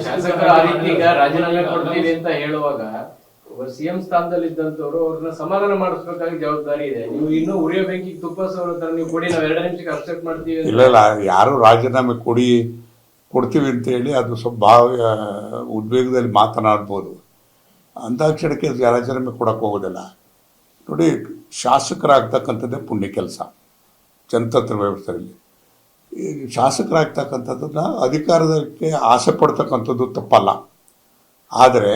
ಶಾಸಕರು ಆ ರೀತಿ ಈಗ ರಾಜೀನಾಮೆ ಕೊಡ್ತೀವಿ ಅಂತ ಹೇಳುವಾಗ ಸಿಎಂ ಸ್ಥಾನದಲ್ಲಿ ಇದ್ದಂತವ್ರು ಅವ್ರನ್ನ ಸಮಾಧಾನ ಮಾಡಿಸ್ಬೇಕಾಗಿ ಜವಾಬ್ದಾರಿ ಇದೆ. ನೀವು ಇನ್ನೂ ಉರಿಯೋ ಬೆಂಕಿಗೆ ತುಪ್ಪ ಸವರೋ ತರ ನೀವು ಕೊಡಿ, ನಾವ್ 2 ನಿಮಿಷಕ್ಕೆ ಅಕ್ಸೆಪ್ಟ್ ಮಾಡ್ತೀವಿ. ಇಲ್ಲ, ಯಾರು ರಾಜೀನಾಮೆ ಕೊಡ್ತೀವಿ ಅಂತ ಹೇಳಿ ಅದು ಸ್ವಲ್ಪ ಉದ್ವೇಗದಲ್ಲಿ ಮಾತನಾಡ್ಬೋದು. ಅಂದಾಕ್ಷಣಕ್ಕೆ ರಾಜೀನಾಮೆ ಕೊಡಕ್ಕೆ ಹೋಗೋದಿಲ್ಲ. ನೋಡಿ, ಶಾಸಕರಾಗ್ತಕ್ಕಂಥದ್ದೇ ಪುಣ್ಯ ಕೆಲಸ ಜನತಂತ್ರ ವ್ಯವಸ್ಥೆಯಲ್ಲಿ. ಈ ಶಾಸಕರಾಗ್ತಕ್ಕಂಥದ್ದನ್ನ ಅಧಿಕಾರಕ್ಕೆ ಆಸೆ ಪಡ್ತಕ್ಕಂಥದ್ದು ತಪ್ಪಲ್ಲ. ಆದರೆ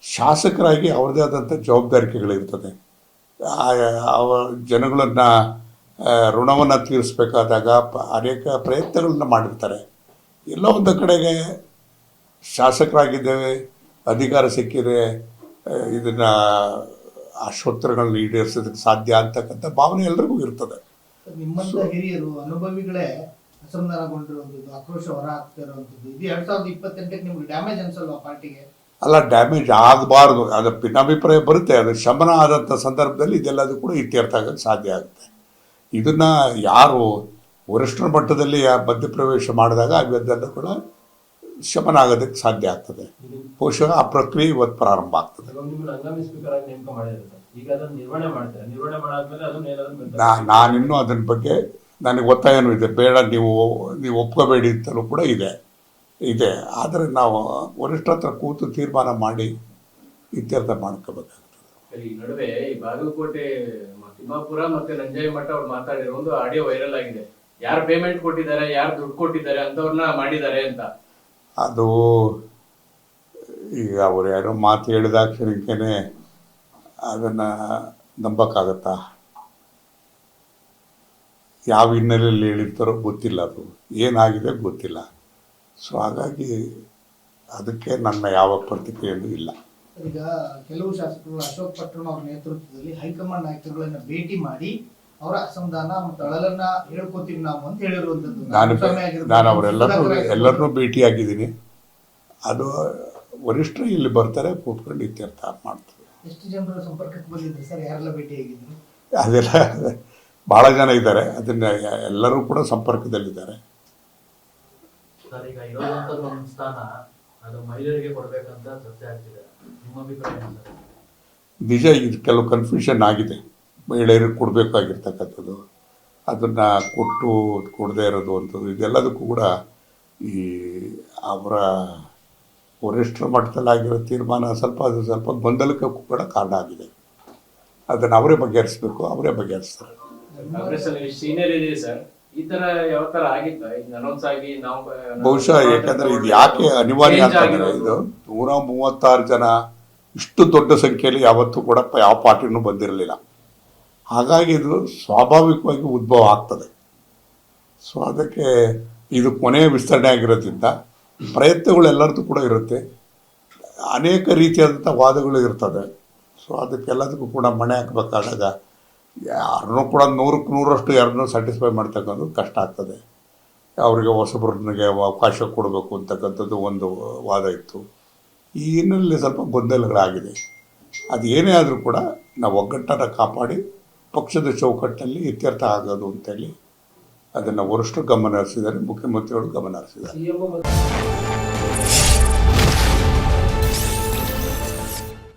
ಶಾಸಕರಾಗಿ ಅವ್ರದ್ದೇ ಆದಂಥ ಜವಾಬ್ದಾರಿಕೆಗಳಿರ್ತದೆ. ಜನಗಳನ್ನು ಋಣವನ್ನು ತೀರಿಸಬೇಕಾದಾಗ ಅನೇಕ ಪ್ರಯತ್ನಗಳನ್ನ ಮಾಡಿರ್ತಾರೆ. ಎಲ್ಲೋ ಒಂದು ಕಡೆಗೆ ಶಾಸಕರಾಗಿದ್ದೇವೆ, ಅಧಿಕಾರ ಸಿಕ್ಕಿದೆ, ಇದನ್ನು ಆಶೋತ್ತರಗಳನ್ನ ಈಡೇರಿಸೋದಕ್ಕೆ ಸಾಧ್ಯ ಅಂತಕ್ಕಂಥ ಭಾವನೆ ಎಲ್ರಿಗೂ ಇರ್ತದೆ. ನಿಮ್ಮಂತ ಹಿರಿಯರು ಅನುಭವಿಗಳೇ ಅಸಮಾಧಾನಗೊಂಡಿರುವಂಥದ್ದು, ಆಕ್ರೋಶ ಹೊರ ಹಾಕ್ತಿರುವಂಥದ್ದು, ಇದು 2028ಕ್ಕೆ ನಿಮ್ಗೆ ಡ್ಯಾಮೇಜ್ ಅನ್ಸಲ್ವಾ ಪಾರ್ಟಿಗೆ? ಅಲ್ಲ, ಡ್ಯಾಮೇಜ್ ಆಗಬಾರ್ದು, ಅದು ಭಿನ್ನಾಭಿಪ್ರಾಯ ಬರುತ್ತೆ. ಅದು ಶಮನ ಆದಂಥ ಸಂದರ್ಭದಲ್ಲಿ ಇದೆಲ್ಲದೂ ಕೂಡ ಇತ್ಯರ್ಥ ಆಗಕ್ಕೆ ಸಾಧ್ಯ ಆಗುತ್ತೆ. ಇದನ್ನು ಯಾರು ವರಿಷ್ಠರ ಮಟ್ಟದಲ್ಲಿ ಮಧ್ಯಪ್ರವೇಶ ಮಾಡಿದಾಗ ಅವೆಲ್ಲ ಕೂಡ ಶಮನ ಆಗೋದಕ್ಕೆ ಸಾಧ್ಯ ಆಗ್ತದೆ. ಬಹುಶಃ ಆ ಪ್ರಕ್ರಿಯೆ ಇವತ್ತು ಪ್ರಾರಂಭ ಆಗ್ತದೆ. ನಾನಿನ್ನೂ ಅದನ್ನ ಬಗ್ಗೆ ನನಗೆ ಒತ್ತಾಯನೂ ಇದೆ, ಬೇಡ ನೀವು ಒಪ್ಕೋಬೇಡಿ ಅಂತಲೂ ಕೂಡ ಇದೆ. ಆದರೆ ನಾವು ವರಿಷ್ಠರ ಹತ್ರ ಕೂತು ತೀರ್ಮಾನ ಮಾಡಿ ಇತ್ಯರ್ಥ ಮಾಡ್ಕೋಬೇಕಾಗ್ತದೆ. ಈ ನಡುವೆ ಈ ಬಾಗಲಕೋಟೆ ತಿಮ್ಮಾಪುರ ಮತ್ತೆ ನಂಜಾಯಿ ಮಠ ಅವ್ರು ಮಾತಾಡಿರೋ ಒಂದು ಆಡಿಯೋ ವೈರಲ್ ಆಗಿದೆ. ಯಾರು ಪೇಮೆಂಟ್ ಕೊಟ್ಟಿದ್ದಾರೆ, ಯಾರು ದುಡ್ಡು ಕೊಟ್ಟಿದ್ದಾರೆ ಅಂತವ್ರನ್ನ ಮಾಡಿದ್ದಾರೆ ಅಂತ. ಅದು ಈಗ ಅವ್ರು ಯಾರೋ ಮಾತು ಹೇಳಿದಾಕ್ಷಣಕ್ಕೇನೆ ಅದನ್ನು ನಂಬಕ್ಕಾಗತ್ತಾ? ಯಾವ ಹಿನ್ನೆಲೆಯಲ್ಲಿ ಹೇಳಿರ್ತಾರೋ ಗೊತ್ತಿಲ್ಲ, ಅದು ಏನಾಗಿದೆ ಗೊತ್ತಿಲ್ಲ. ಸೊ ಹಾಗಾಗಿ ಅದಕ್ಕೆ ನನ್ನ ಯಾವ ಪ್ರತಿಕ್ರಿಯೆಯೂ ಇಲ್ಲ. ಈಗ ಕೆಲವು ಶಾಸಕರು ಅಶೋಕ್ ಪಟ್ಟಣ ಅವರ ನೇತೃತ್ವದಲ್ಲಿ ಹೈಕಮಾಂಡ್ ನಾಯಕರುಗಳನ್ನ ಭೇಟಿ ಮಾಡಿ ಅವರ ಅಸಮಾಧಾನ ಮತ್ತು ಅಳಲನ್ನ ಹೇಳ್ಕೊತೀವಿ ನಾವು ಅಂತ ಹೇಳಿರುವಂಥದ್ದು. ನಾನು ಅವರೆಲ್ಲರನ್ನೂ ಭೇಟಿಯಾಗಿದ್ದೀನಿ. ಅದು ವರಿಷ್ಠರು ಇಲ್ಲಿ ಬರ್ತಾರೆ, ಕೂತ್ಕೊಂಡು ಇತ್ಯರ್ಥ ಮಾಡ್ತಾರೆ. ಎಷ್ಟು ಜನರ ಸಂಪರ್ಕಕ್ಕೆ ಬಂದಿದ್ರು ಸರ್? ಯಾರೆಲ್ಲ ಭೇಟಿಯಾಗಿದ್ರು? ಅದೆಲ್ಲ ಭಾಳ ಜನ ಇದ್ದಾರೆ. ಅದನ್ನ ಎಲ್ಲರೂ ಕೂಡ ಸಂಪರ್ಕದಲ್ಲಿದ್ದಾರೆ. ಈಗ ಇರೋದಂಥದ್ದು ಒಂದು ಸ್ಥಾನ ಅದು ಮಹಿಳೆಯರಿಗೆ ಕೊಡಬೇಕಂತ ಚರ್ಚೆ ಆಗ್ತಿದೆ. ನಿಮ್ಮ ಅಭಿಪ್ರಾಯ ಏನು ಸರ್? ನಿಜ, ಇದು ಕೆಲವು ಕನ್ಫ್ಯೂಷನ್ ಆಗಿದೆ. ಮಹಿಳೆಯರಿಗೆ ಕೊಡಬೇಕಾಗಿರ್ತಕ್ಕಂಥದ್ದು, ಅದನ್ನು ಕೊಡದೇ ಇರೋದು ಅಂಥದ್ದು, ಇದೆಲ್ಲದಕ್ಕೂ ಕೂಡ ಈ ಅವರ ವರಿಷ್ಠರ ಮಟ್ಟದಲ್ಲಾಗಿರೋ ತೀರ್ಮಾನ ಸ್ವಲ್ಪ ಗೊಂದಲಕ್ಕೆ ಕೂಡ ಕಾರಣ ಆಗಿದೆ. ಅದನ್ನು ಅವರೇ ಬಗೆಹರಿಸಬೇಕು, ಅವರೇ ಬಗೆಹರಿಸ್ತಾರೆ. ಸೀನಿಯರ್ ಇದೆ ಸರ್, ಈ ತರ ಯಾವ ತರ ಆಗಿತ್ತ ಅನೌನ್ಸ್ ಆಗಿ ನಾವು ಬಹುಶಃ ಯಾಕಂದ್ರೆ ಇದು ಯಾಕೆ ಅನಿವಾರ್ಯ ಅಂತಂದ್ರೆ, ಇದು 136 ಜನ ಇಷ್ಟು ದೊಡ್ಡ ಸಂಖ್ಯೆಯಲ್ಲಿ ಯಾವತ್ತೂ ಕೂಡ ಯಾವ ಪಾರ್ಟಿನೂ ಬಂದಿರಲಿಲ್ಲ. ಹಾಗಾಗಿ ಇದು ಸ್ವಾಭಾವಿಕವಾಗಿ ಉದ್ಭವ ಆಗ್ತದೆ. ಸೊ ಅದಕ್ಕೆ ಇದು ಕೊನೆಯ ವಿಸ್ತರಣೆ ಆಗಿರೋದ್ರಿಂದ ಪ್ರಯತ್ನಗಳೆಲ್ಲರದ್ದು ಕೂಡ ಇರುತ್ತೆ, ಅನೇಕ ರೀತಿಯಾದಂಥ ವಾದಗಳು ಇರ್ತದೆ. ಸೊ ಅದಕ್ಕೆಲ್ಲದಕ್ಕೂ ಕೂಡ ಮಣೆ ಹಾಕಬೇಕಾದಾಗ ಯಾರನ್ನೂ ಕೂಡ 100ಕ್ಕೆ 100ರಷ್ಟು ಯಾರನ್ನೂ ಸ್ಯಾಟಿಸ್ಫೈ ಮಾಡ್ತಕ್ಕಂಥದ್ದು ಕಷ್ಟ ಆಗ್ತದೆ. ಅವರಿಗೆ ಹೊಸಬ್ರಿಗೆ ಅವಕಾಶ ಕೊಡಬೇಕು ಅಂತಕ್ಕಂಥದ್ದು ಒಂದು ವಾದ ಇತ್ತು. ಈ ಹಿನ್ನೆಲೆಯಲ್ಲಿ ಸ್ವಲ್ಪ ಗೊಂದಲಗಳಾಗಿದೆ. ಅದು ಏನೇ ಆದರೂ ಕೂಡ ನಾವು ಒಗ್ಗಟ್ಟನ್ನು ಕಾಪಾಡಿ ಪಕ್ಷದ ಚೌಕಟ್ಟಿನಲ್ಲಿ ಇತ್ಯರ್ಥ ಆಗೋದು ಅಂತೇಳಿ ಅದನ್ನು ವರಿಷ್ಠರು ಗಮನ ಹರಿಸಿದ್ದಾರೆ, ಮುಖ್ಯಮಂತ್ರಿಗಳು ಗಮನ ಹರಿಸಿದ್ದಾರೆ.